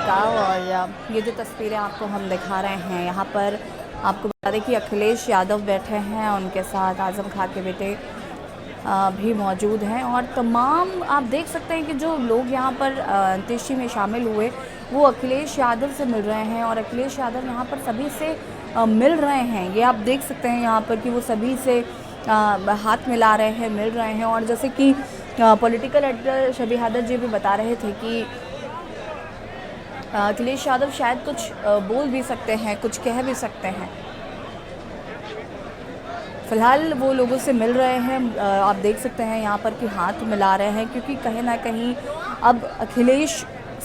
नमस्कार। और ये जो तस्वीरें आपको हम दिखा रहे हैं, यहाँ पर आपको बता दें कि अखिलेश यादव बैठे हैं, उनके साथ आज़म खां के बेटे भी मौजूद हैं। और तमाम आप देख सकते हैं कि जो लोग यहाँ पर अंत्येष्टि में शामिल हुए वो अखिलेश यादव से मिल रहे हैं। और अखिलेश यादव यहाँ पर सभी से मिल रहे हैं। ये आप देख सकते हैं यहाँ पर कि वो सभी से हाथ मिला रहे हैं, मिल रहे हैं। और जैसे कि पॉलिटिकल एडिटर शबी हादर जी भी बता रहे थे कि अखिलेश यादव शायद कुछ बोल भी सकते हैं, कुछ कह भी सकते हैं। फ़िलहाल वो लोगों से मिल रहे हैं। आप देख सकते हैं यहाँ पर कि हाथ मिला रहे हैं, क्योंकि कहीं ना कहीं अब अखिलेश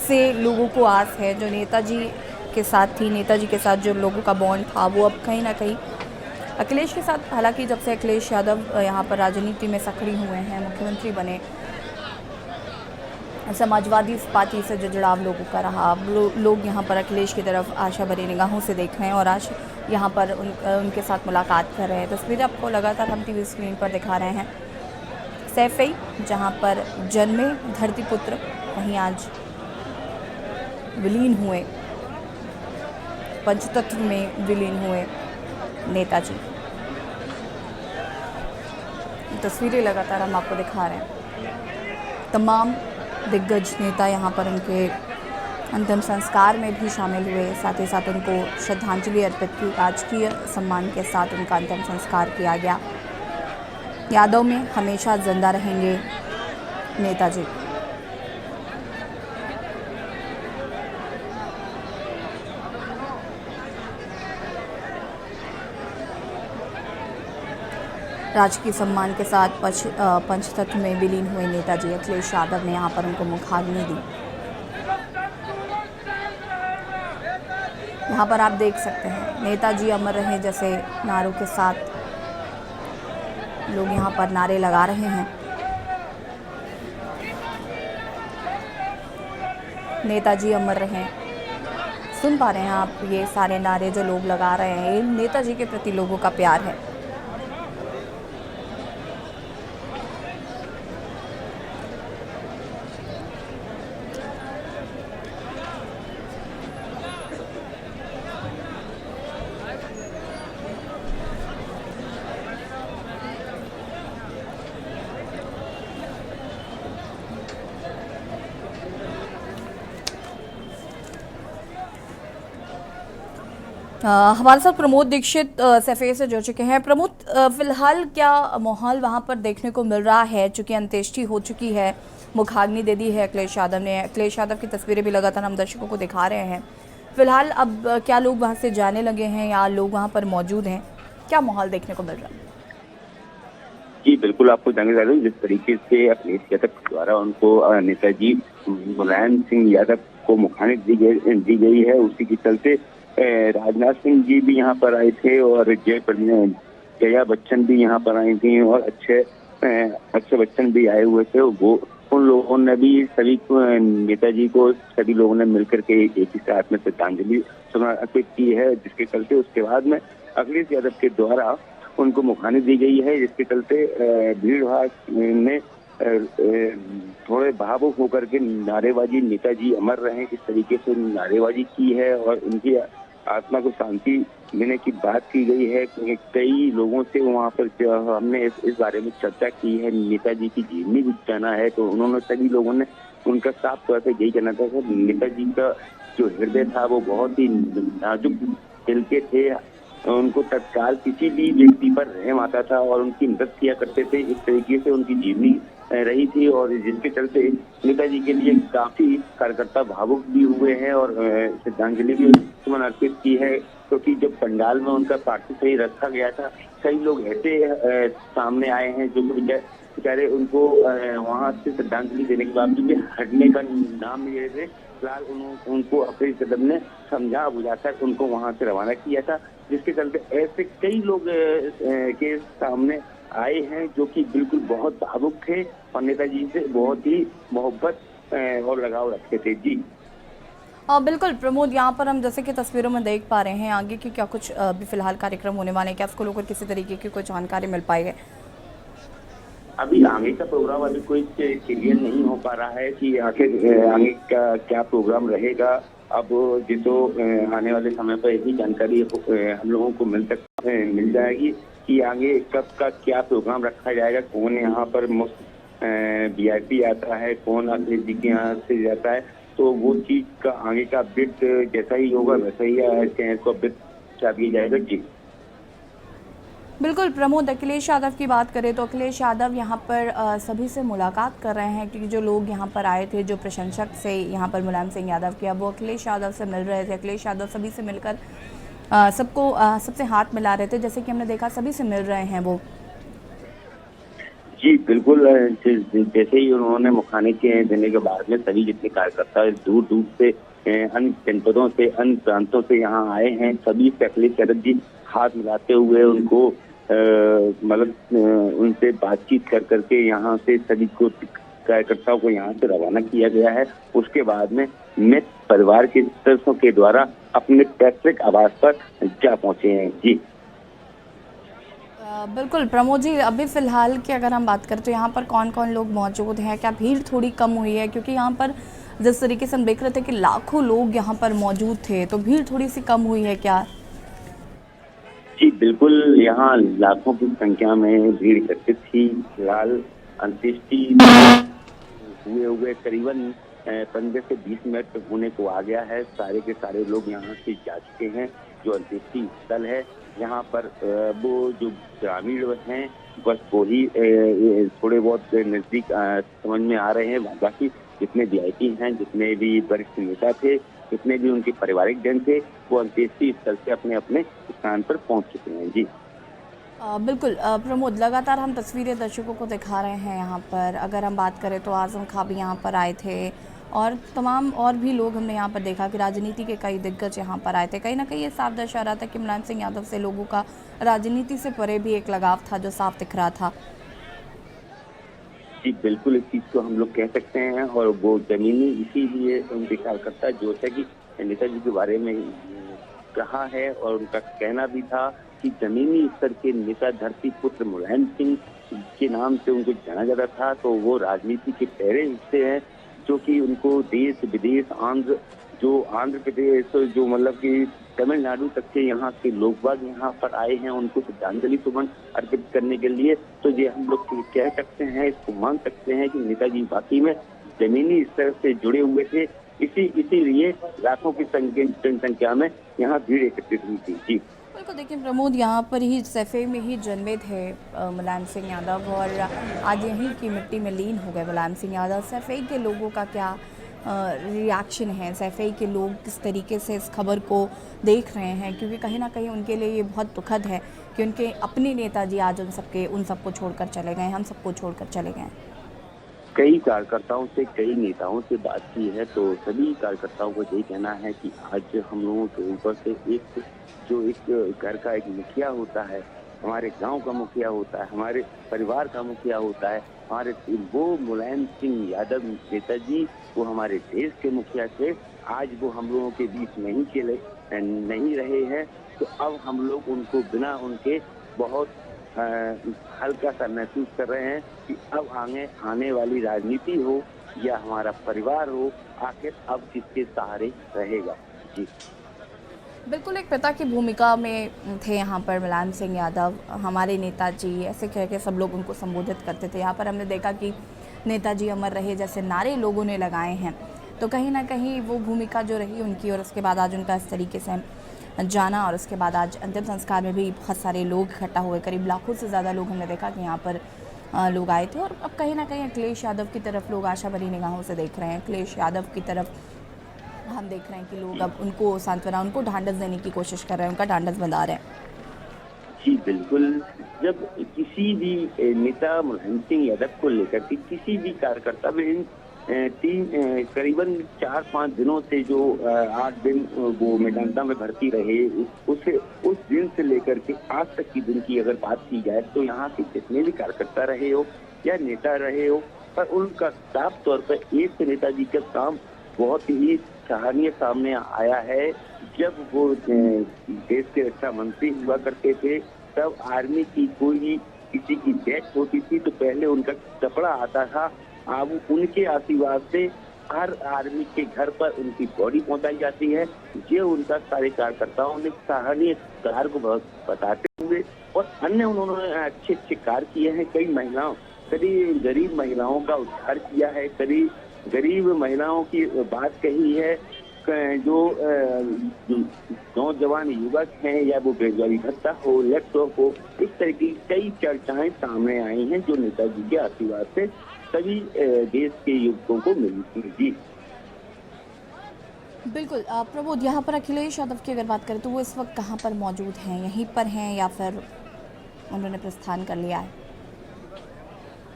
से लोगों को आस है। जो नेताजी के साथ थी, नेताजी के साथ जो लोगों का बॉन्ड था, वो अब कहीं ना कहीं अखिलेश के साथ। हालांकि जब से अखिलेश यादव यहाँ पर राजनीति में सक्रिय हुए हैं, मुख्यमंत्री बने, समाजवादी पार्टी से जो जुड़ाव लोगों का रहा, लोग यहाँ पर अखिलेश की तरफ आशा भरी निगाहों से देख रहे हैं और आज यहाँ पर उनके साथ मुलाकात कर रहे हैं। तस्वीरें आपको लगातार हम टीवी स्क्रीन पर दिखा रहे हैं। सैफई जहाँ पर जन्मे धरतीपुत्र, वहीं आज विलीन हुए, पंचतत्व में विलीन हुए नेताजी। तस्वीरें लगातार हम आपको दिखा रहे हैं। तमाम दिग्गज नेता यहाँ पर उनके अंतिम संस्कार में भी शामिल हुए, साथ ही साथ उनको श्रद्धांजलि अर्पित की। राजकीय सम्मान के साथ उनका अंतिम संस्कार किया गया। यादों में हमेशा जिंदा रहेंगे नेताजी। राजकीय सम्मान के साथ पंचतत्व में विलीन हुए नेताजी अखिलेश यादव ने यहाँ पर उनको मुखाग्नि दी। यहाँ पर आप देख सकते हैं नेताजी अमर रहे जैसे नारों के साथ लोग यहाँ पर नारे लगा रहे हैं। नेताजी अमर रहें, सुन पा रहे हैं आप ये सारे नारे जो लोग लगा रहे हैं। नेताजी के प्रति लोगों का प्यार है। हमारे साथ प्रमोद दीक्षित सैफई से जुड़ चुके हैं। प्रमोद, फिलहाल क्या माहौल वहां पर देखने को मिल रहा है? चूंकि अंत्येष्टि हो चुकी है, मुखाग्नि दे दी है अखिलेश यादव ने। अखिलेश यादव की तस्वीरें भी लगातार हम दर्शकों को दिखा रहे हैं। फिलहाल अब क्या लोग वहां से जाने लगे हैं या लोग वहां पर मौजूद हैं? क्या माहौल देखने को मिल रहा है? जी बिल्कुल, आपको जानकारी दूं, जिस तरीके से अखिलेश यादव द्वारा उनको नेताजी मुलायम सिंह यादव को मुखाग्नि दी गई है, उसी के चलते राजनाथ सिंह जी भी यहाँ पर आए थे और जया बच्चन भी यहाँ पर आई थी और अक्षय बच्चन भी आए हुए थे। वो उन लोगों ने भी सभी नेताजी को सभी लोगों ने मिलकर के एक ही साथ में श्रद्धांजलि अर्पित की है, जिसके चलते उसके बाद में अखिलेश यादव के द्वारा उनको मुखाग्नि दी गई है, जिसके चलते भीड़ भाड़ ने थोड़े भावुक होकर के नारेबाजी, नेताजी अमर रहे, इस तरीके से नारेबाजी की है और उनकी आत्मा को शांति देने की बात की गई है। कई लोगों से वहां पर हमने इस बारे में चर्चा की है, नेताजी की जीवनी भी जाना है, तो उन्होंने सभी लोगों ने उनका साफ तौर पर यही कहना था कि नेताजी का जो हृदय था वो बहुत ही नाजुक दिल के थे। उनको तत्काल किसी भी व्यक्ति पर रहम आता था और उनकी मदद किया करते थे। इस तरीके से उनकी जीवनी रही थी और जिसके चलते नेताजी के लिए काफी कार्यकर्ता भावुक भी हुए हैं और श्रद्धांजलि भी अर्पित की है, क्योंकि जब पंडाल में उनका पार्थिव शरीर रखा गया था, कई लोग ऐसे सामने आए हैं जो बेचारे उनको वहां से श्रद्धांजलि देने के बावजूद भी हटने का नाम नहीं ले रहे थे। फिलहाल उनको अखिलेश यादव ने समझा बुझाकर उनको वहां से रवाना किया था, जिसके चलते ऐसे कई लोग के सामने आए हैं जो कि बिल्कुल बहुत भावुक थे और नेताजी से बहुत ही मोहब्बत और लगाव रखते थे। जी बिल्कुल प्रमोद, यहाँ पर हम जैसे कि तस्वीरों में देख पा रहे हैं आगे की क्या कुछ अभी फिलहाल कार्यक्रम होने वाले हैं, क्या उसको लेकर किसी तरीके की कोई जानकारी मिल पाई है? अभी आगे का प्रोग्राम अभी कोई क्लियर नहीं हो पा रहा है कि आखिर आगे का क्या प्रोग्राम रहेगा। अब जिसो आने वाले समय पर यही जानकारी हम लोगों को मिल जाएगी कि आगे कब का क्या प्रोग्राम रखा जाएगा, कौन यहाँ पर मुफ्त वीआईपी आता है, कौन अखिलेश जी के यहाँ से जाता है। तो वो चीज का आगे का अपडेट जैसा ही होगा वैसा ही चैनल को अपडेट कर दिया जाएगा। जी बिल्कुल प्रमोद, अखिलेश यादव की बात करें तो अखिलेश यादव यहाँ पर सभी से मुलाकात कर रहे हैं, क्योंकि जो लोग यहाँ पर आए थे, जो प्रशंसक से यहाँ पर मुलायम सिंह यादव के, अब वो अखिलेश यादव से मिल रहे थे। अखिलेश यादव सभी से मिलकर सबसे हाथ मिला रहे थे, जैसे कि हमने देखा सभी से मिल रहे हैं वो। जी बिल्कुल, जैसे ही उन्होंने मुखाने के देने के बाद में सभी जितने कार्यकर्ता दूर दूर से अन्य जनपदों से, अन्य प्रांतों से यहाँ आए हैं, सभी से अखिलेश यादव जी हाथ मिलाते हुए उनको मतलब उनसे बातचीत कर करके यहाँ से सभी को कार्यकर्ताओं को यहाँ से रवाना किया गया है। उसके बाद में मित्र परिवार के सदस्यों के द्वारा अपने पैतृक आवास पर जा पहुंचे हैं। जी बिल्कुल प्रमोद जी, अभी फ़िलहाल की अगर हम बात करें तो यहाँ पर कौन कौन लोग मौजूद हैं? क्या भीड़ थोड़ी कम हुई है? क्योंकि यहाँ पर जिस तरीके से हम देख रहे थे कि लाखों लोग यहाँ पर मौजूद थे, तो भीड़ थोड़ी सी कम हुई है क्या? जी बिल्कुल, यहाँ लाखों की संख्या में भीड़ एकत्रित थी। फिलहाल अंत्येष्टि हुए करीबन 15 से 20 मिनट होने को आ गया है। सारे के सारे लोग यहाँ से जा चुके हैं। जो अंत्येष्टि स्थल है यहाँ पर वो जो ग्रामीण हैं बस वो ही थोड़े बहुत नजदीक समझ में आ रहे हैं। बाकी जितने वीआईपी हैं, जितने भी वरिष्ठ नेता थे, जितने भी उनके पारिवारिक जन थे, वो अंत्येष्टि स्थल से अपने अपने स्थान पर पहुंच चुके हैं। जी बिल्कुल प्रमोद, लगातार हम तस्वीरें दर्शकों को दिखा रहे हैं यहाँ पर। अगर हम बात करें तो आजम खां भी यहाँ पर आए थे और तमाम और भी लोग हमने यहाँ पर देखा कि राजनीति के कई दिग्गज यहाँ पर आए थे। कहीं ना कहीं ये साफ दर्शा रहा था कि मुलायम सिंह यादव से लोगों का राजनीति से परे भी एक लगाव था, जो साफ दिख रहा था। जी बिल्कुल, इस चीज को हम लोग कह सकते हैं और वो जमीनी इसीलिए उनके कार्यकर्ता जो है कि नेताजी के बारे में कहा है और उनका कहना भी था कि जमीनी स्तर के नेता धरती पुत्र मुलायम सिंह के नाम से उनको जाना जाता था। तो वो राजनीति के पहले हिस्से हैं जो कि उनको देश विदेश आंध्र प्रदेश जो मतलब कि तमिलनाडु तक के यहाँ के लोग बाग यहाँ पर आए हैं उनको श्रद्धांजलि सुमन अर्पित करने के लिए। तो ये हम लोग कह सकते हैं, इसको मान सकते हैं कि नेताजी वाकई में जमीनी स्तर से जुड़े हुए थे। इसीलिए लाखों की जनसंख्या में यहाँ भीड़ एकत्रित हुई थी। जी बिल्कुल, देखिए प्रमोद, यहाँ पर ही सैफई में ही जन्मे थे मुलायम सिंह यादव और आज यहीं की मिट्टी में लीन हो गए मुलायम सिंह यादव। सैफई के लोगों का क्या रिएक्शन है? सैफई के लोग किस तरीके से इस खबर को देख रहे हैं? क्योंकि कहीं ना कहीं उनके लिए ये बहुत दुखद है कि उनके अपने नेताजी आज उन सबको छोड़कर चले गए, हम सबको छोड़कर चले गए। कई कार्यकर्ताओं से, कई नेताओं से बात की है तो सभी कार्यकर्ताओं को यही कहना है कि आज हम लोगों के ऊपर से एक घर का एक मुखिया होता है, हमारे गांव का मुखिया होता है, हमारे परिवार का मुखिया होता है, वो मुलायम सिंह यादव नेताजी वो हमारे देश के मुखिया थे। आज वो हम लोगों के बीच नहीं रहे हैं। तो अब हम लोग उनको बिना उनके बहुत हल्का सा महसूस कर रहे हैं कि अब आने वाली राजनीति हो या हमारा परिवार हो, आखिर अब किसके सहारे रहेगा। जी बिल्कुल, एक पिता की भूमिका में थे यहाँ पर मुलायम सिंह यादव, हमारे नेताजी ऐसे कह के सब लोग उनको संबोधित करते थे। यहाँ पर हमने देखा कि नेताजी अमर रहे जैसे नारे लोगों ने लगाए हैं। तो कहीं ना कहीं वो भूमिका जो रही उनकी, और उसके बाद आज उनका इस तरीके से जाना, और उसके बाद आज अंतिम संस्कार में भी बहुत सारे लोग इकट्ठा हुए, करीब लाखों से ज़्यादा लोग हमने देखा कि यहाँ पर लोग आए थे। और अब कहीं ना कहीं अखिलेश यादव की तरफ लोग आशा भरी निगाहों से देख रहे हैं। अखिलेश यादव की तरफ हम देख रहे हैं कि लोग अब उनको सांत्वना, उनको ढांढस देने की कोशिश कर रहे हैं, उनका ढांढस बंधा रहे हैं। जी बिल्कुल, जब किसी भी नेता मुलायम सिंह यादव को लेकर के किसी भी कार्यकर्ता में करीबन 4-5 दिनों से जो 8 दिन वो मेदांता में भर्ती रहे, उस दिन से लेकर के आज तक की दिन की अगर बात की जाए तो यहाँ के जितने भी कार्यकर्ता रहे हो या नेता रहे हो, पर उनका साफ तौर पर एक नेताजी का काम बहुत ही सराहनीय सामने आया है। जब वो देश के रक्षा मंत्री हुआ करते थे तब आर्मी की कोई भी किसी की डेथ होती थी तो पहले उनका कपड़ा आता था। अब उनके आशीर्वाद से हर आदमी के घर पर उनकी बॉडी पहुंचाई जाती है। ये उनका सारे कार्यकर्ताओं ने सराहनीय कार्य को बताते हुए और अन्य उन्होंने अच्छे अच्छे कार्य किए हैं। कई महिलाओं, कभी गरीब महिलाओं का उद्धार किया है, कभी गरीब महिलाओं की बात कही है। जो नौजवान युवक हैं या वो बेरोजगारी भत्ता हो, लैपटॉप हो, इस तरह की कई चर्चाएं सामने आई हैं जो नेताजी के आशीर्वाद से सभी देश के युवकों को मिली थी। बिल्कुल प्रमोद, यहाँ पर अखिलेश यादव की अगर बात करें तो वो इस वक्त कहाँ पर मौजूद हैं? यहीं पर हैं या फिर उन्होंने प्रस्थान कर लिया है?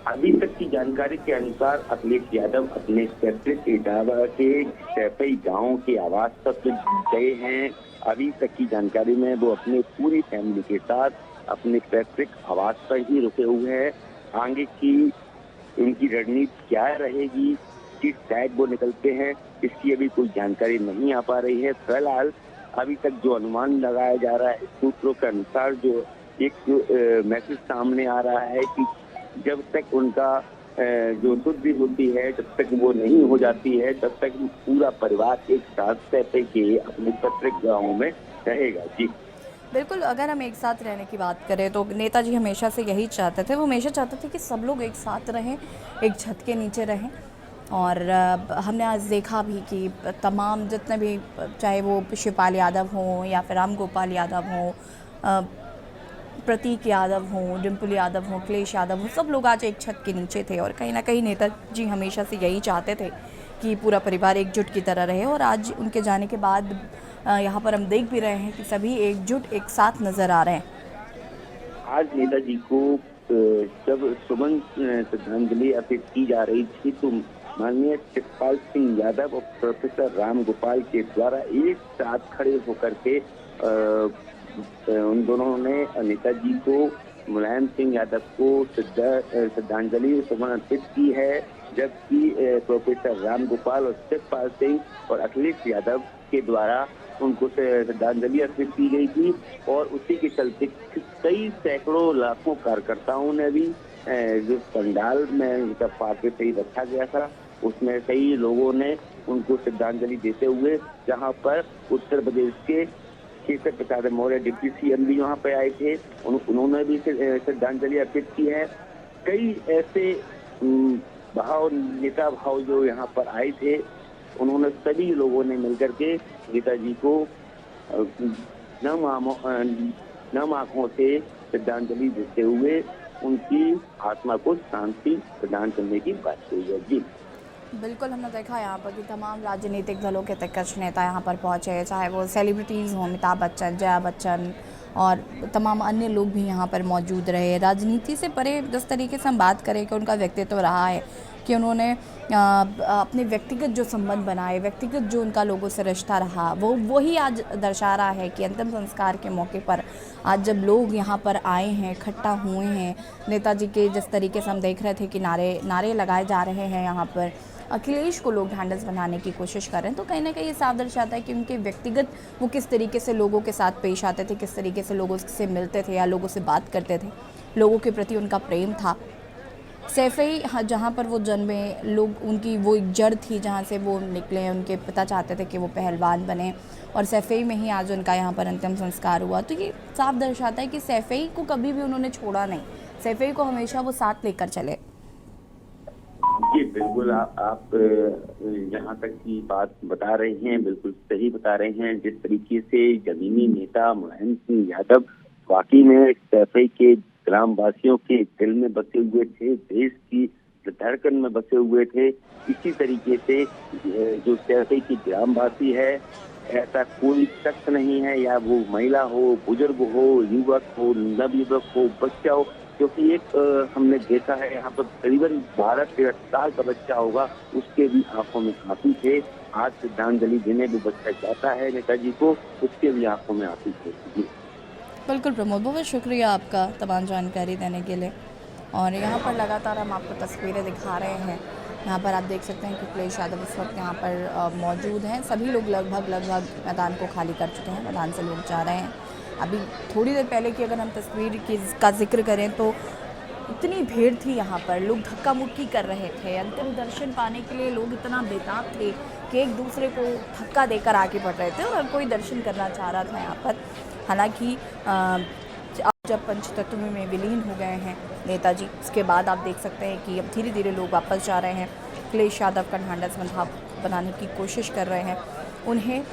अभी तक की जानकारी के अनुसार अखिलेश यादव अपने पैतृक इटावा के सैफई गांव के आवास पर गए हैं। अभी तक की जानकारी में वो अपने पूरी फैमिली के साथ अपने पैतृक आवास पर ही रुके हुए हैं। आगे की उनकी रणनीति क्या रहेगी, किस साइड वो निकलते हैं, इसकी अभी कोई जानकारी नहीं आ पा रही है। फिलहाल अभी तक जो अनुमान लगाया जा रहा है सूत्रों के अनुसार, जो एक मैसेज सामने आ रहा है कि जब तक उनका जो शुद्धि होती है, जब तक वो नहीं हो जाती है, तब तक पूरा परिवार एक साथ सैफई के अपने पैतृक गाँव में रहेगा। जी बिल्कुल, अगर हम एक साथ रहने की बात करें तो नेताजी हमेशा से यही चाहते थे। वो हमेशा चाहते थे कि सब लोग एक साथ रहें, एक छत के नीचे रहें। और हमने आज देखा भी कि तमाम जितने भी, चाहे वो शिवपाल यादव हों या फिर राम गोपाल यादव हों, प्रतीक यादव हों, डिम्पल यादव हों, अखिलेश यादव हों, सब लोग आज एक छत के नीचे थे। और कहीं ना कहीं नेताजी हमेशा से यही चाहते थे कि पूरा परिवार एकजुट की तरह रहे। और आज उनके जाने के बाद यहाँ पर हम देख भी रहे हैं कि सभी एकजुट एक साथ नज़र आ रहे हैं। आज नेताजी को जब सुमन श्रद्धांजलि अर्पित की जा रही थी तो माननीय शिवपाल सिंह यादव और प्रोफेसर राम गोपाल के द्वारा एक साथ खड़े होकर के उन दोनों ने नेताजी को, मुलायम सिंह यादव को श्रद्धांजलि सुमन अर्पित की है। जबकि प्रोफेसर राम गोपाल और शिवपाल सिंह और अखिलेश यादव के द्वारा उनको श्रद्धांजलि अर्पित की गई थी। और उसी के चलते कई सैकड़ों लाखों कार्यकर्ताओं ने भी जो पंडाल में जब पार्टी पे रखा गया था उसमें कई लोगों ने उनको श्रद्धांजलि देते हुए, जहां पर उत्तर प्रदेश के केशव प्रसाद मौर्य डिप्टी सीएम भी वहाँ पे आए थे, उन्होंने भी श्रद्धांजलि अर्पित की है। कई ऐसे नेता भाव जो यहाँ पर आए थे, उन्होंने सभी लोगों ने मिलकर के नेताजी को नम आंखों से श्रद्धांजलि देते हुए उनकी आत्मा को शांति प्रदान करने की बात हुई है। जी बिल्कुल, हमने देखा यहाँ पर कि तमाम राजनीतिक दलों के दिग्गज नेता यहाँ पर पहुँचे, चाहे वो सेलिब्रिटीज़ हों, अमिताभ बच्चन, जया बच्चन और तमाम अन्य लोग भी यहाँ पर मौजूद रहे। राजनीति से परे जिस तरीके से हम बात करें कि उनका व्यक्तित्व रहा है कि उन्होंने अपने व्यक्तिगत जो संबंध बनाए, व्यक्तिगत जो उनका लोगों से रिश्ता रहा, वो वही आज दर्शा रहा है कि अंतिम संस्कार के मौके पर आज जब लोग यहाँ पर आए हैं, इकट्ठा हुए हैं, नेताजी के जिस तरीके से हम देख रहे थे कि नारे लगाए जा रहे हैं, यहाँ पर अखिलेश को लोग ढांढस बनाने की कोशिश कर रहे हैं, तो कहीं ना कहीं ये साफ दर्शाता है कि उनके व्यक्तिगत वो किस तरीके से लोगों के साथ पेश आते थे, किस तरीके से लोगों से मिलते थे या लोगों से बात करते थे, लोगों के प्रति उनका प्रेम था। सैफई जहाँ पर वो जन्मे, लोग उनकी वो एक जड़ थी जहाँ से वो निकले, उनके पिता चाहते थे कि वो पहलवान बने और सैफई में ही आज उनका यहाँ पर अंतिम संस्कार हुआ। तो ये साफ दर्शाता है कि सैफई को कभी भी उन्होंने छोड़ा नहीं, सैफई को हमेशा वो साथ लेकर चले। जी बिल्कुल, आप जहाँ तक की बात बता रहे हैं बिल्कुल सही बता रहे हैं। जिस तरीके से जमीनी नेता मुलायम सिंह यादव वाकई में सैफई के ग्रामवासियों के दिल में बसे हुए थे, देश की धड़कन में बसे हुए थे, इसी तरीके से जो सैफई की ग्रामवासी है, ऐसा कोई शख्स नहीं है, या वो महिला हो, बुजुर्ग हो, युवक हो, नवयुवक हो, बच्चा हो, क्योंकि एक हमने देखा है यहाँ पर करीबन 12-13 साल का बच्चा होगा, उसके भी आंखों में आंसू थे। आज श्रद्धांजलि देने वो बच्चा जाता है नेताजी को, उसके भी आंखों में आंसू थे। बिल्कुल प्रमोद, बहुत शुक्रिया आपका तमाम जानकारी देने के लिए। और यहाँ पर लगातार हम आपको तस्वीरें दिखा रहे हैं। यहाँ पर आप देख सकते हैं कि अखिलेश यादव इस वक्त यहाँ पर मौजूद हैं। सभी लोग लगभग मैदान को खाली कर चुके हैं, मैदान से लोग जा रहे हैं। अभी थोड़ी देर पहले की अगर हम तस्वीर का जिक्र करें तो इतनी भीड़ थी यहाँ पर, लोग धक्का मुक्की कर रहे थे। अंतिम दर्शन पाने के लिए लोग इतना बेताब थे कि एक दूसरे को धक्का देकर आगे बढ़ रहे थे और हर कोई दर्शन करना चाह रहा था यहाँ पर। हालांकि अब जब पंचतत्व में विलीन हो गए हैं नेताजी, उसके बाद आप देख सकते हैं कि अब धीरे धीरे लोग वापस जा रहे हैं। अखिलेश यादव का ढांढस बनाने की कोशिश कर रहे हैं। उन्हें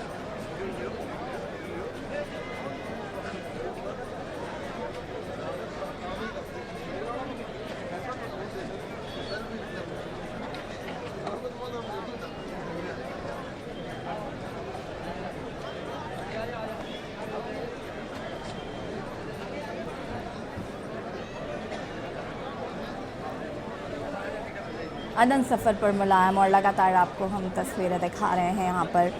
अनंत सफ़र पर मुलायम, और लगातार आपको हम तस्वीरें दिखा रहे हैं यहाँ पर।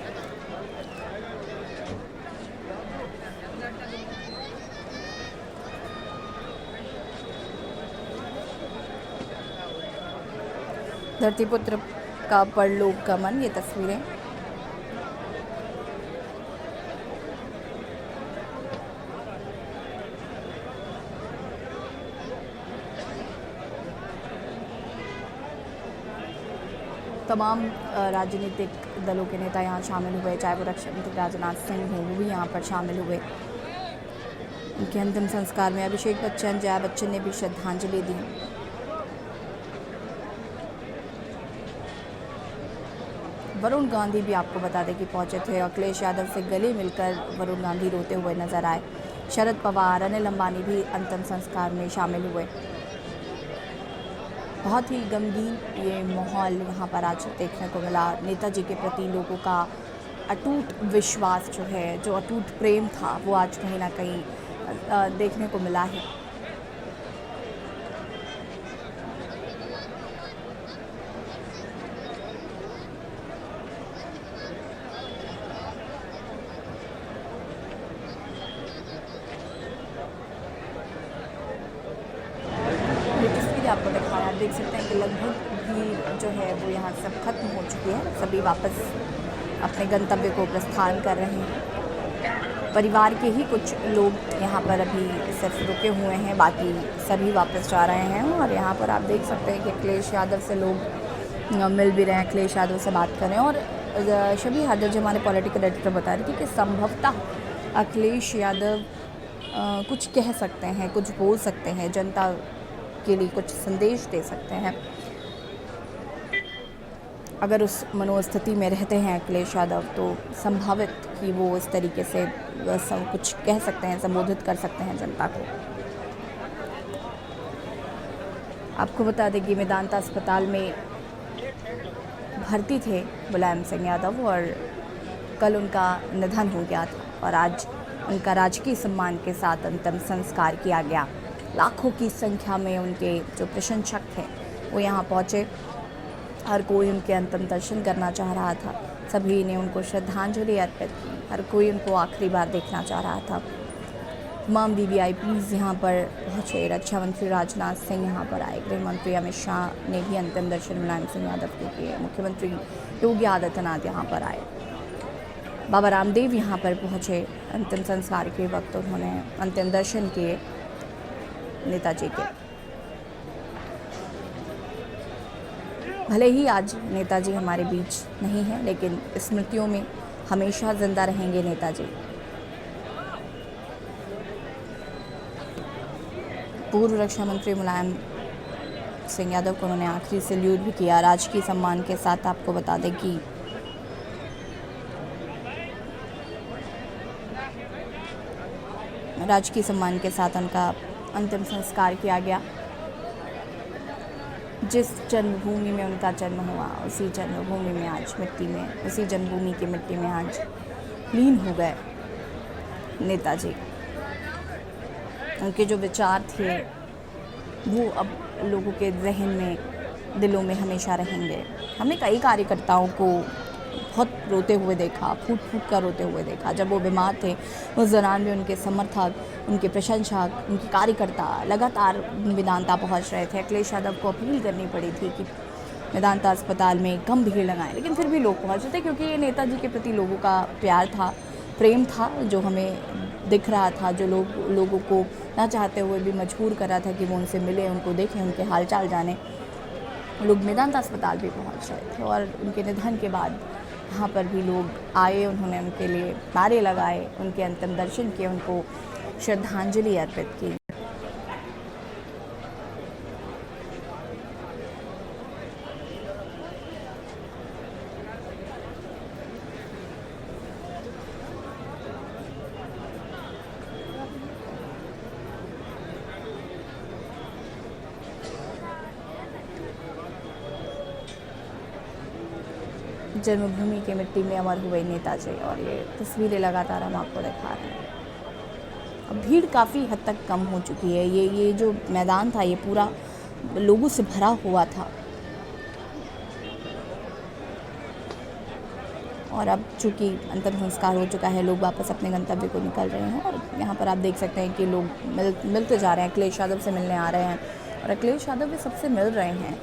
धरतीपुत्र का परलोक गमन, ये तस्वीरें। तमाम राजनीतिक दलों के नेता यहाँ शामिल हुए, चाहे वो रक्षा मंत्री राजनाथ सिंह हो, वो भी यहाँ पर शामिल हुए। उनके अंतिम संस्कार में अभिषेक बच्चन, जया बच्चन ने भी श्रद्धांजलि दी। वरुण गांधी भी आपको बता दें कि पहुंचे थे। अखिलेश यादव से गले मिलकर वरुण गांधी रोते हुए नजर आए। शरद पवार, अनिल अंबानी भी अंतिम संस्कार में शामिल हुए। बहुत ही गमगीन ये माहौल यहाँ पर आज देखने को मिला। नेताजी के प्रति लोगों का अटूट विश्वास जो है, जो अटूट प्रेम था, वो आज कहीं ना कहीं देखने को मिला है। आपको दिखाया, आप देख सकते हैं कि लगभग भीड़ जो है वो यहाँ सब खत्म हो चुकी है। सभी वापस अपने गंतव्य को प्रस्थान कर रहे हैं। परिवार के ही कुछ लोग यहाँ पर अभी सिर्फ रुके हुए हैं, बाकी सभी वापस जा रहे हैं। और यहाँ पर आप देख सकते हैं कि अखिलेश यादव से लोग मिल भी रहे हैं, अखिलेश यादव से बात कर रहे हैं। और शबी हादर जो हमारे पॉलिटिकल एडिटर बता रही थी कि संभवतः अखिलेश यादव कुछ कह सकते हैं, कुछ बोल सकते हैं, जनता के लिए कुछ संदेश दे सकते हैं। अगर उस मनोस्थिति में रहते हैं अखिलेश यादव, तो संभावित कि वो इस तरीके से कुछ कह सकते हैं, संबोधित कर सकते हैं जनता को। आपको बता दें कि मेदांता अस्पताल में भर्ती थे मुलायम सिंह यादव और कल उनका निधन हो गया था और आज उनका राजकीय सम्मान के साथ अंतिम संस्कार किया गया। लाखों की संख्या में उनके जो प्रशंसक थे वो यहाँ पहुँचे। हर कोई उनके अंतिम दर्शन करना चाह रहा था, सभी ने उनको श्रद्धांजलि अर्पित की, हर कोई उनको आखिरी बार देखना चाह रहा था। तमाम वीवीआईपीज़ यहाँ पर पहुँचे। रक्षा मंत्री राजनाथ सिंह यहाँ पर आए, गृह मंत्री अमित शाह ने भी अंतिम दर्शन मुलायम सिंह यादव को किए, मुख्यमंत्री योगी आदित्यनाथ यहाँ पर आए, बाबा रामदेव यहाँ पर पहुँचे। अंतिम संस्कार के वक्त उन्होंने अंतिम दर्शन किए नेताजी के। भले ही आज नेताजी हमारे बीच नहीं है, लेकिन स्मृतियों में हमेशा जिंदा रहेंगे नेताजी। पूर्व रक्षा मंत्री मुलायम सिंह यादव को उन्होंने आखिरी सैल्यूट भी किया राजकीय सम्मान के साथ। आपको बता दें कि राजकीय सम्मान के साथ उनका अंतिम संस्कार किया गया। जिस जन्मभूमि में उनका जन्म हुआ, उसी जन्मभूमि में आज मिट्टी में, उसी जन्मभूमि की मिट्टी में आज लीन हो गए नेताजी। उनके जो विचार थे वो अब लोगों के जहन में, दिलों में हमेशा रहेंगे। हमने कई कार्यकर्ताओं को बहुत रोते हुए देखा, फूट फूट कर रोते हुए देखा। जब वो बीमार थे उस दौरान भी उनके समर्थक, उनके प्रशंसक, उनके कार्यकर्ता लगातार मेदांता पहुंच रहे थे। अखिलेश यादव को अपील करनी पड़ी थी कि मेदांता अस्पताल में कम भीड़ लगाएं, लेकिन फिर भी लोग पहुंच रहे थे, क्योंकि ये नेताजी के प्रति लोगों का प्यार था, प्रेम था, जो हमें दिख रहा था, जो लोगों को ना चाहते हुए भी मजबूर कर रहा था कि वो उनसे मिले, उनको देखें, उनके हालचाल जाने। लोग मेदांता अस्पताल भी पहुंच रहे थे और उनके निधन के बाद यहाँ पर भी लोग आए, उन्होंने उनके लिए नारे लगाए, उनके अंतिम दर्शन किए, उनको श्रद्धांजलि अर्पित की। जन्मभूमि की मिट्टी में अमर हुए नेताजी, और ये तस्वीरें लगातार हम आपको दिखा रहे हैं। अब भीड़ काफ़ी हद तक कम हो चुकी है। ये जो मैदान था ये पूरा लोगों से भरा हुआ था, और अब चूँकि अंतिम संस्कार हो चुका है, लोग वापस अपने गंतव्य को निकल रहे हैं। और यहाँ पर आप देख सकते हैं कि लोग मिलते जा रहे हैं, अखिलेश यादव से मिलने आ रहे हैं, और अखिलेश यादव भी सबसे मिल रहे हैं।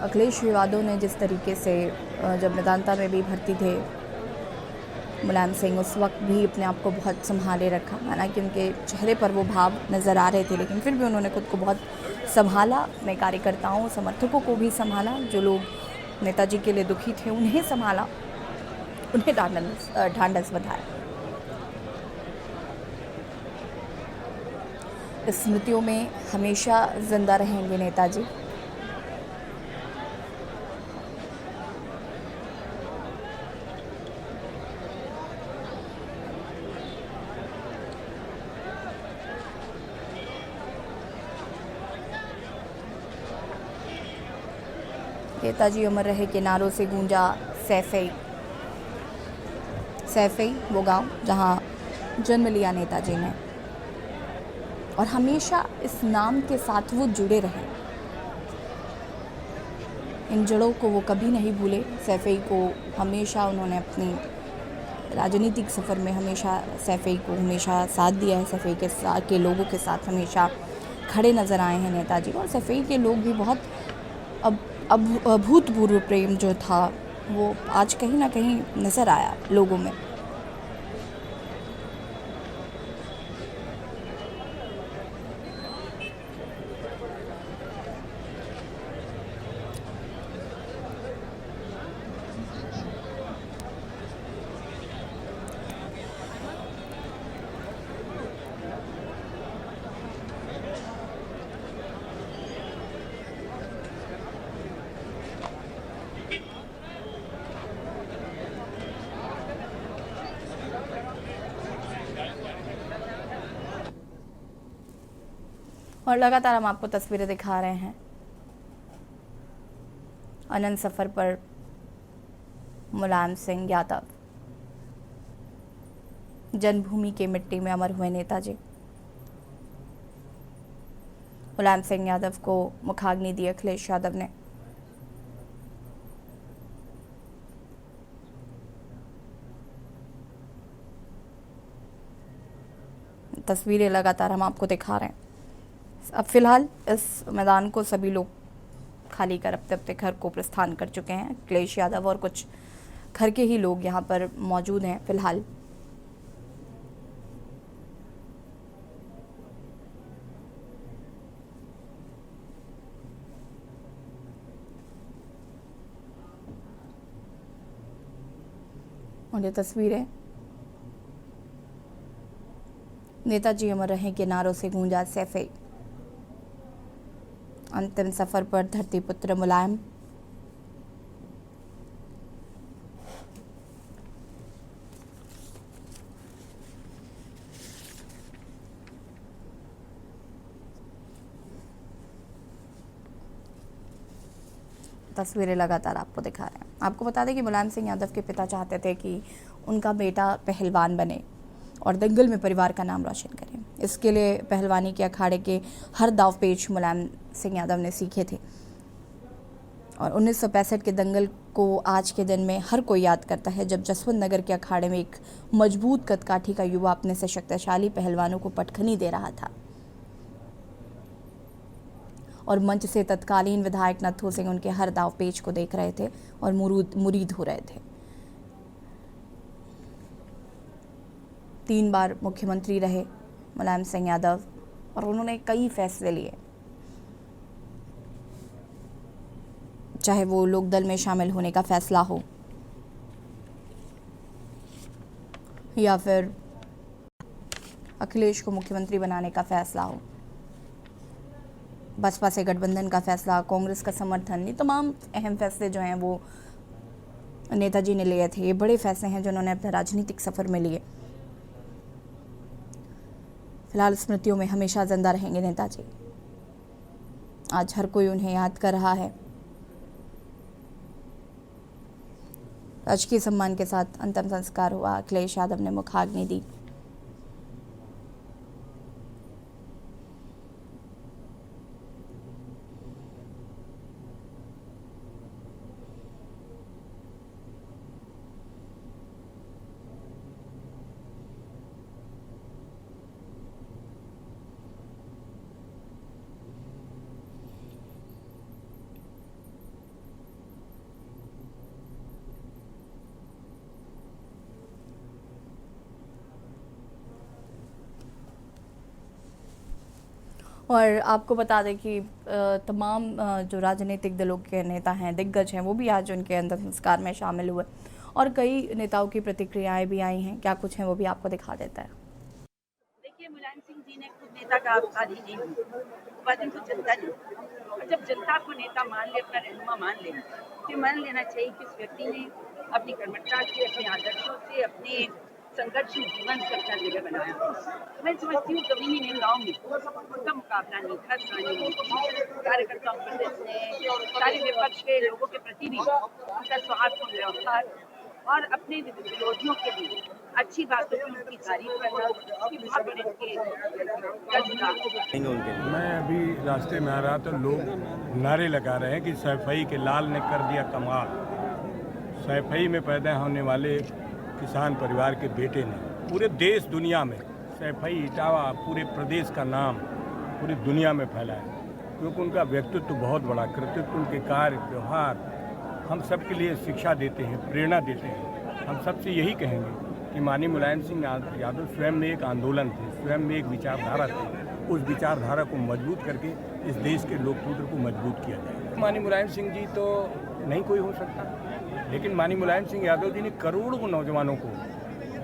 अखिलेश यादव ने जिस तरीके से जब मेदांता में भी भर्ती थे मुलायम सिंह, उस वक्त भी अपने आप को बहुत संभाले रखा। हालांकि उनके चेहरे पर वो भाव नज़र आ रहे थे, लेकिन फिर भी उन्होंने खुद को बहुत संभाला, अपने कार्यकर्ताओं समर्थकों को भी संभाला, जो लोग नेताजी के लिए दुखी थे उन्हें संभाला, उन्हें ढांढस बंधाया। स्मृतियों में हमेशा जिंदा रहेंगे नेताजी। नेताजी अमर रहे के नारों से गूंजा सैफई वो गांव जहां जन्म लिया नेताजी ने, और हमेशा इस नाम के साथ वो जुड़े रहे। इन जड़ों को वो कभी नहीं भूले। सैफई को हमेशा उन्होंने अपनी राजनीतिक सफ़र में हमेशा सैफई को हमेशा साथ दिया है। सैफई के लोगों के साथ हमेशा खड़े नज़र आए हैं नेताजी, और सैफई के लोग भी बहुत अभूतपूर्व प्रेम जो था वो आज कहीं ना कहीं नज़र आया लोगों में। और लगातार हम आपको तस्वीरें दिखा रहे हैं। अनंत सफ़र पर मुलायम सिंह यादव, जन्मभूमि की मिट्टी में अमर हुए नेताजी। मुलायम सिंह यादव को मुखाग्नि दी अखिलेश यादव ने। तस्वीरें लगातार हम आपको दिखा रहे हैं। अब फिलहाल इस मैदान को सभी लोग खाली कर अपने अपने घर को प्रस्थान कर चुके हैं। अखिलेश यादव और कुछ घर के ही लोग यहाँ पर मौजूद हैं फिलहाल। और ये तस्वीरें नेताजी अमर रहे के नारों से गूंजा सैफई, अंतिम सफर पर धरती पुत्र मुलायम। तस्वीरें लगातार आपको दिखा रहे हैं। आपको बता दें कि मुलायम सिंह यादव के पिता चाहते थे कि उनका बेटा पहलवान बने और दंगल में परिवार का नाम रोशन करे। इसके लिए पहलवानी के अखाड़े के हर दावपेच मुलायम सिंह यादव ने सीखे थे, और 1965 के दंगल को आज के दिन में हर कोई याद करता है, जब जसवंत नगर के अखाड़े में एक मजबूत कदकाठी का युवा अपने से शक्तिशाली पहलवानों को पटखनी दे रहा था, और मंच से तत्कालीन विधायक नत्थू सिंह उनके हर दावपेच को देख रहे थे और मुरीद हो रहे थे। 3 बार मुख्यमंत्री रहे मुलायम सिंह यादव और उन्होंने कई फैसले लिए, चाहे वो लोक दल में शामिल होने का फैसला हो या फिर अखिलेश को मुख्यमंत्री बनाने का फैसला हो, बसपा से गठबंधन का फैसला, कांग्रेस का समर्थन, ये तमाम अहम फैसले जो हैं वो नेताजी ने लिए थे। ये बड़े फैसले हैं जो उन्होंने अपने राजनीतिक सफ़र में लिए। फिलहाल स्मृतियों में हमेशा जिंदा रहेंगे नेताजी। आज हर कोई उन्हें याद कर रहा है। राजकीय सम्मान के साथ अंतिम संस्कार हुआ। अखिलेश यादव ने मुखाग्नि दी। और आपको बता दें कि तमाम जो राजनीतिक दलों के नेता हैं, दिग्गज हैं, वो भी आज उनके अंतिम संस्कार में शामिल हुए और कई नेताओं की प्रतिक्रियाएं भी आई हैं। क्या कुछ हैं वो भी आपको दिखा देता है। देखिए, मुलायम सिंह जी ने खुद नेता का अवतार ही नहीं हुई, वादन तो जनता ने। और जब जनता को नेता मान ले, अपना रहनुमा मान ले, फिर मान लेना चाहिए कि उस व्यक्ति ने अपनी कर्मठता से, अपने आदर्शों से, अपने संघर्ष जीवन से अपना जगह बनाया। मैं समझती हूँ कभी भी गाँव में उनका मुकाबला नहीं था। स्थानीय कार्यकर्ताओं में सारे विपक्ष के लोगों के प्रति भी उनका सौहार्दपूर्ण व्यवहार और अपने विरोधियों के लिए अच्छी बातों की उनकी तारीफ करना, उसकी बहुत बड़े मैं अभी रास्ते में आ रहा तो लोग नारे लगा रहे हैं कि सैफई के लाल ने कर दिया कमाल। सैफई में पैदा होने वाले किसान परिवार के बेटे ने पूरे देश दुनिया में सैफई इटावा पूरे प्रदेश का नाम पूरी दुनिया में फैला है, क्योंकि उनका व्यक्तित्व बहुत बड़ा, कृतित्व, उनके कार्य व्यवहार हम सब के लिए शिक्षा देते हैं, प्रेरणा देते हैं। हम सबसे यही कहेंगे कि माननीय मुलायम सिंह यादव स्वयं में एक आंदोलन थे, स्वयं में एक विचारधारा थी। उस विचारधारा को मजबूत करके इस देश के लोकतंत्र को मजबूत किया जाए। माननीय मुलायम सिंह जी तो नहीं कोई हो सकता, लेकिन माननीय मुलायम सिंह यादव जी ने करोड़ों नौजवानों को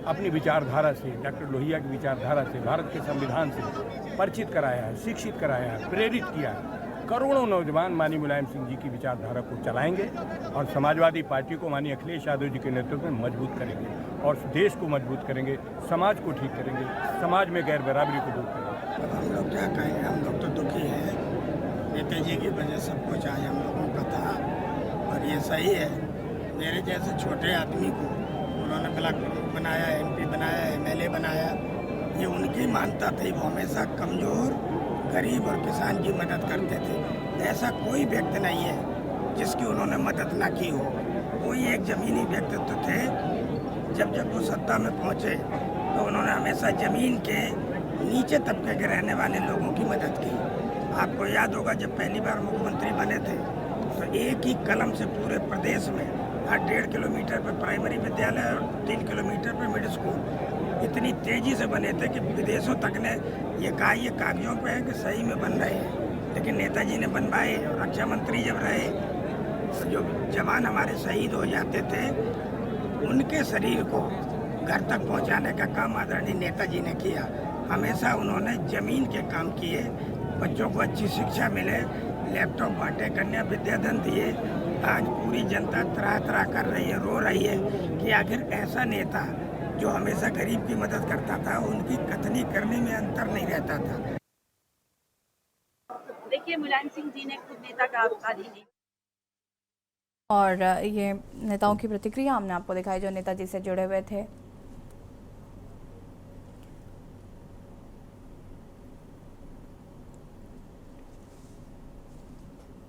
अपनी विचारधारा से, डॉक्टर लोहिया की विचारधारा से, भारत के संविधान से परिचित कराया है, शिक्षित कराया है, प्रेरित किया है। करोड़ों नौजवान माननीय मुलायम सिंह जी की विचारधारा को चलाएंगे और समाजवादी पार्टी को माननीय अखिलेश यादव जी के नेतृत्व में मजबूत करेंगे और देश को मजबूत करेंगे, समाज को ठीक करेंगे, समाज में गैर बराबरी को दूर करेंगे। हम लोग क्या कहेंगे, हम लोग तो दुखी हैं। नेताजी की वजह सब कुछ आज हम लोगों का था और ये सही है। मेरे जैसे छोटे आदमी को उन्होंने ब्लॉक बनाया, MP बनाया, MLA बनाया, ये उनकी मानता थी। वो हमेशा कमज़ोर, गरीब और किसान की मदद करते थे। ऐसा कोई व्यक्ति नहीं है जिसकी उन्होंने मदद ना की हो। कोई एक ज़मीनी व्यक्तित्व थे। जब जब वो सत्ता में पहुँचे तो उन्होंने हमेशा ज़मीन के नीचे तबके के रहने वाले लोगों की मदद की। आपको याद होगा जब पहली बार मुख्यमंत्री बने थे तो एक ही कलम से पूरे प्रदेश में हर 1.5 किलोमीटर पर प्राइमरी विद्यालय और 3 किलोमीटर पर मिडिल स्कूल इतनी तेज़ी से बने थे कि विदेशों तक ने ये कहा ये कागजों पे है कि सही में बन रहे हैं, लेकिन नेताजी ने बनवाए। रक्षा मंत्री जब रहे तो जो जवान हमारे शहीद हो जाते थे उनके शरीर को घर तक पहुंचाने का काम आदरणीय नेताजी ने किया। हमेशा उन्होंने ज़मीन के काम किए, बच्चों को अच्छी शिक्षा मिले, लैपटॉप बांटे, कन्या विद्याधन दिए। आज पूरी जनता तरह तरह कर रही है, रो रही है कि आखिर ऐसा नेता जो हमेशा गरीब की मदद करता था, उनकी कथनी करने में अंतर नहीं रहता था। देखिए, मुलायम सिंह जी ने खुद नेता का अवतार ही नहीं। और ये नेताओं की प्रतिक्रिया हमने आपको दिखाई जो नेताजी से जुड़े हुए थे।